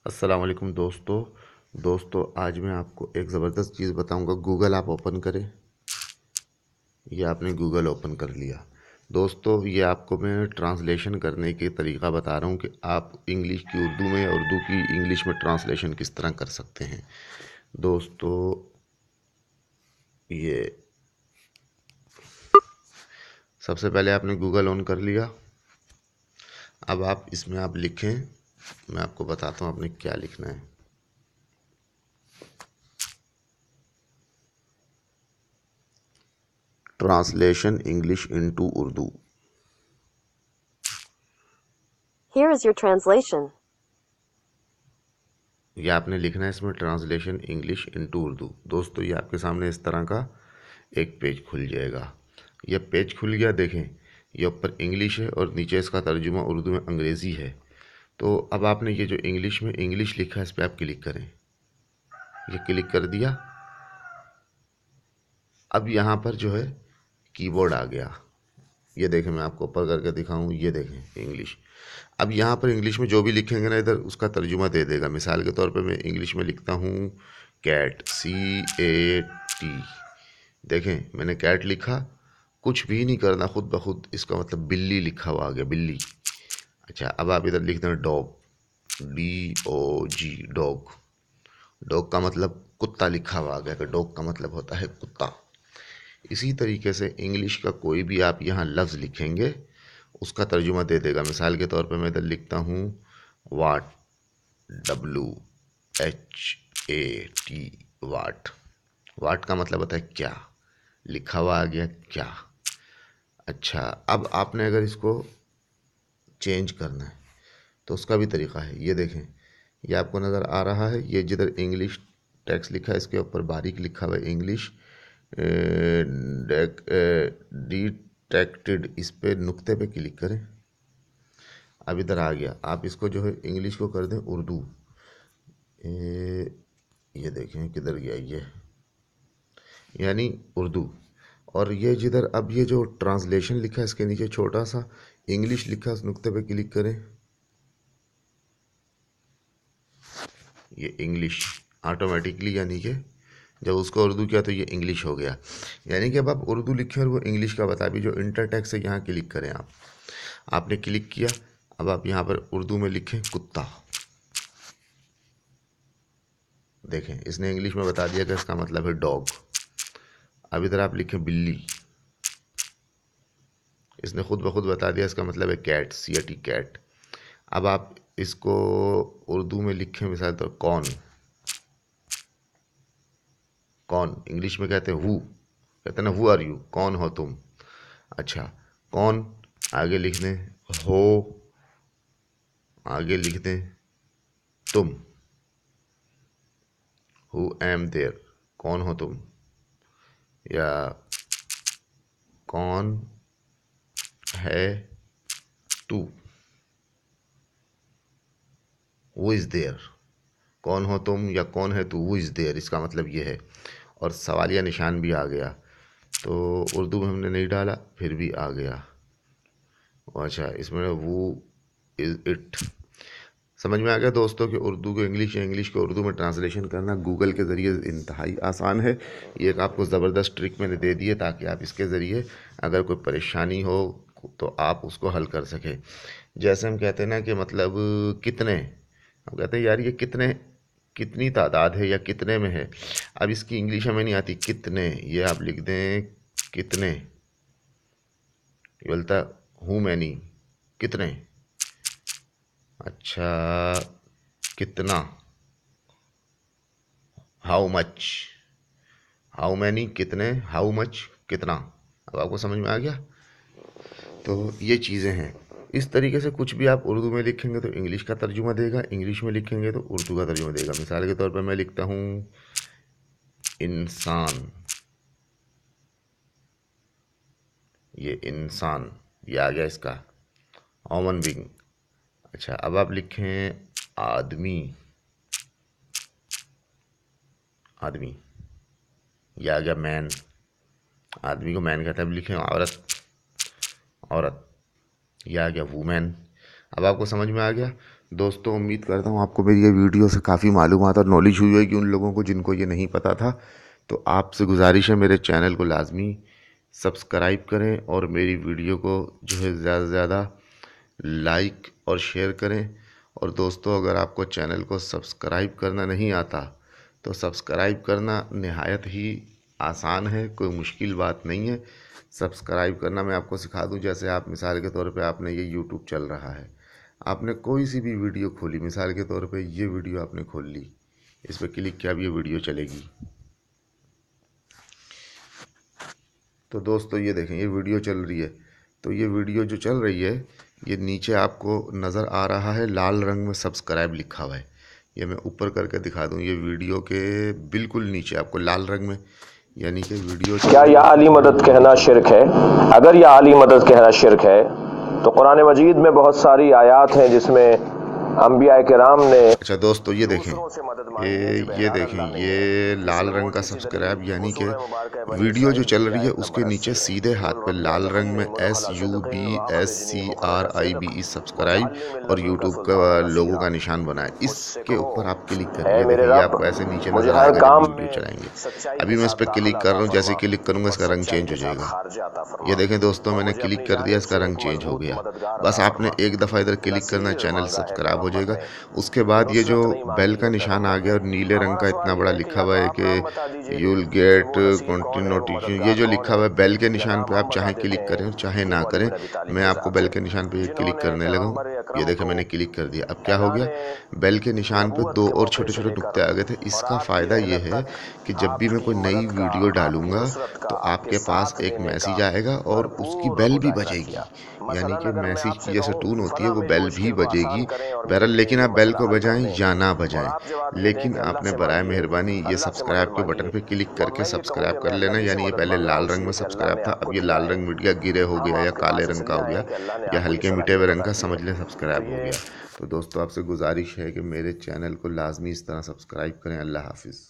अस्सलाम वालेकुम दोस्तों आज मैं आपको एक ज़बरदस्त चीज़ बताऊंगा। गूगल आप ओपन करें। ये आपने गूगल ओपन कर लिया। दोस्तों ये आपको मैं ट्रांसलेशन करने के तरीका बता रहा हूँ कि आप इंग्लिश की उर्दू में, उर्दू की इंग्लिश में ट्रांसलेशन किस तरह कर सकते हैं। दोस्तों ये सबसे पहले आपने गूगल ऑन कर लिया। अब आप इसमें आप लिखें, मैं आपको बताता हूँ आपने क्या लिखना है। Translation English into Urdu. Here is your translation. ये आपने लिखना है इसमें ट्रांसलेशन इंग्लिश इनटू उर्दू। दोस्तों ये आपके सामने इस तरह का एक पेज खुल जाएगा। ये पेज खुल गया, देखें ये ऊपर इंग्लिश है और नीचे इसका तर्जुमा उर्दू में अंग्रेज़ी है। तो अब आपने ये जो इंग्लिश में इंग्लिश लिखा है इस पर आप क्लिक करें। ये क्लिक कर दिया। अब यहाँ पर जो है कीबोर्ड आ गया। ये देखें, मैं आपको ऊपर करके दिखाऊं। ये देखें इंग्लिश। अब यहाँ पर इंग्लिश में जो भी लिखेंगे ना इधर उसका तर्जुमा दे देगा। मिसाल के तौर पे मैं इंग्लिश में लिखता हूँ कैट, CAT। देखें मैंने कैट लिखा, कुछ भी नहीं करना, खुद ब खुद इसका मतलब बिल्ली लिखा हुआ आ गया, बिल्ली। अच्छा अब आप इधर लिख दें डॉग, DOG, डॉग। डॉग का मतलब कुत्ता लिखा हुआ आ गया कि डॉग का मतलब होता है कुत्ता। इसी तरीके से इंग्लिश का कोई भी आप यहाँ लफ्ज़ लिखेंगे उसका तर्जुमा दे देगा। मिसाल के तौर पे मैं इधर लिखता हूँ वाट, WHAT, वाट। वाट का मतलब होता है क्या, लिखा हुआ आ गया क्या। अच्छा अब आपने अगर इसको चेंज करना है तो उसका भी तरीका है। ये देखें, ये आपको नज़र आ रहा है, ये जिधर इंग्लिश टेक्स्ट लिखा है इसके ऊपर बारीक लिखा हुआ है इंग्लिश डिटेक्टेड। इस पे नुक्ते पे क्लिक करें। अब इधर आ गया। आप इसको जो है इंग्लिश को कर दें उर्दू। ये देखें किधर गया, ये यानी उर्दू। और ये जिधर अब ये जो ट्रांसलेशन लिखा है इसके नीचे छोटा सा इंग्लिश लिखा है, उस नुक्ते पे क्लिक करें। ये इंग्लिश ऑटोमेटिकली, यानी कि जब उसको उर्दू किया तो ये इंग्लिश हो गया। यानी कि अब आप उर्दू लिखें और वो इंग्लिश का बता भी। जो इंटर टेक्स्ट है यहाँ क्लिक करें आप। आपने क्लिक किया। अब आप यहाँ पर उर्दू में लिखें कुत्ता। देखें इसने इंग्लिश में बता दिया कि इसका मतलब है डॉग। अब इधर आप लिखें बिल्ली, इसने खुद ब खुद बता दिया इसका मतलब है कैट, CAT, कैट। अब आप इसको उर्दू में लिखें मिसाल तो कौन। कौन इंग्लिश में कहते हैं हु, कहते हैं ना हु आर यू, कौन हो तुम। अच्छा कौन, आगे लिख दें हो, आगे लिख दें तुम, हु एम देयर, कौन हो तुम। या कौन है तू, हु इज़ देयर। कौन हो तुम या कौन है तू, हु इज़ देयर, इसका मतलब ये है। और सवालिया निशान भी आ गया। तो उर्दू में हमने नहीं डाला फिर भी आ गया। अच्छा इसमें वो इज़ इट। समझ में आ गया दोस्तों कि उर्दू को इंग्लिश या इंग्लिश को उर्दू में ट्रांसलेशन करना गूगल के ज़रिए इंतहाई आसान है। ये एक आपको ज़बरदस्त ट्रिक मैंने दे दी है ताकि आप इसके ज़रिए अगर कोई परेशानी हो तो आप उसको हल कर सकें। जैसे हम कहते हैं ना कि मतलब कितने, हम कहते हैं यार ये कितने, कितनी तादाद है या कितने में है। अब इसकी इंग्लिश हमें नहीं आती कितने, ये आप लिख दें कितने। ये बोलता हूँ मैनी, कितने। अच्छा कितना, हाउ मच, हाउ मैनी कितने, हाउ मच कितना। अब आपको समझ में आ गया। तो ये चीज़ें हैं। इस तरीके से कुछ भी आप उर्दू में लिखेंगे तो इंग्लिश का तर्जुमा देगा, इंग्लिश में लिखेंगे तो उर्दू का तर्जुमा देगा। मिसाल के तौर पर मैं लिखता हूँ इंसान, ये इंसान, ये आ गया इसका ह्यूमन बीइंग। अच्छा अब आप लिखें आदमी, आदमी, ये आ गया मैन, आदमी को मैन कहता है। अब लिखें औरत, औरत, ये आ गया वुमेन। अब आपको समझ में आ गया। दोस्तों उम्मीद करता हूँ आपको मेरी ये वीडियो से काफ़ी मालूमात और नॉलेज हुई होगी उन लोगों को जिनको ये नहीं पता था। तो आपसे गुजारिश है मेरे चैनल को लाजमी सब्सक्राइब करें और मेरी वीडियो को जो है ज़्यादा से ज़्यादा लाइक और शेयर करें। और दोस्तों अगर आपको चैनल को सब्सक्राइब करना नहीं आता तो सब्सक्राइब करना निहायत ही आसान है, कोई मुश्किल बात नहीं है। सब्सक्राइब करना मैं आपको सिखा दूं। जैसे आप मिसाल के तौर पे आपने ये यूट्यूब चल रहा है, आपने कोई सी भी वीडियो खोली, मिसाल के तौर पे ये वीडियो आपने खोल ली, इस पर क्लिक किया, अब ये वीडियो चलेगी। तो दोस्तों ये देखें ये वीडियो चल रही है। तो ये वीडियो जो चल रही है ये नीचे आपको नज़र आ रहा है लाल रंग में सब्सक्राइब लिखा हुआ है। ये मैं ऊपर करके दिखा दूं, ये वीडियो के बिल्कुल नीचे आपको लाल रंग में, यानी कि वीडियो क्या या अली मदद कहना शिरक है? अगर या अली मदद कहना शिरक है तो कुरान मजीद में बहुत सारी आयात हैं जिसमें अंबिया किराम ने। अच्छा दोस्तों ये देखें ये देखें ये लाल रंग का सब्सक्राइब, यानी कि वीडियो जो चल रही है उसके नीचे सीधे हाथ पे लाल रंग में SUBSCRIBE सब्सक्राइब और यूट्यूब का लोगो का निशान बना है। इसके ऊपर आप क्लिक करें, ये देखिए ये आपको ऐसे नीचे नजर आएगा जब वीडियो चलाएंगे। अभी मैं इस पर क्लिक कर रहा हूँ, जैसे क्लिक करूँगा इसका रंग चेंज हो जाएगा। ये देखें दोस्तों मैंने क्लिक कर दिया, इसका रंग चेंज हो गया। बस आपने एक दफ़ा इधर क्लिक करना, चैनल सब्सक्राइब हो जाएगा। उसके बाद ये जो बेल का निशान आ गया और नीले रंग का इतना बड़ा लिखा हुआ है कि you will get continue notification, ये जो लिखा हुआ है बेल के निशान पे आप चाहे क्लिक करें और चाहे ना करें। मैं आपको बेल के निशान पे क्लिक करने लगा हूँ, ये देखें मैंने क्लिक कर दिया। अब क्या हो गया, बेल के निशान पे दो और छोटे छोटे नुक्ते आ गए थे। इसका फ़ायदा ये है कि जब भी मैं कोई नई वीडियो डालूंगा तो आपके पास एक मैसेज आएगा और उसकी बेल भी बजेगी, यानी कि मैसेज की जैसे टून होती है वो बेल भी बजेगी। बहरहाल लेकिन आप बेल को बजाएं या ना बजाएं, लेकिन आपने बराए मेहरबानी ये सब्सक्राइब के बटन पे क्लिक करके सब्सक्राइब कर लेना। यानी ये पहले लाल रंग में सब्सक्राइब था, अब ये लाल रंग मिट गया, गिरे हो गया या काले रंग का हो गया या हल्के मिटे हुए रंग का, समझ लें सब्सक्राइब हो गया। तो दोस्तों आपसे गुजारिश है कि मेरे चैनल को लाजमी इस तरह सब्सक्राइब करें। अल्लाह हाफिज़।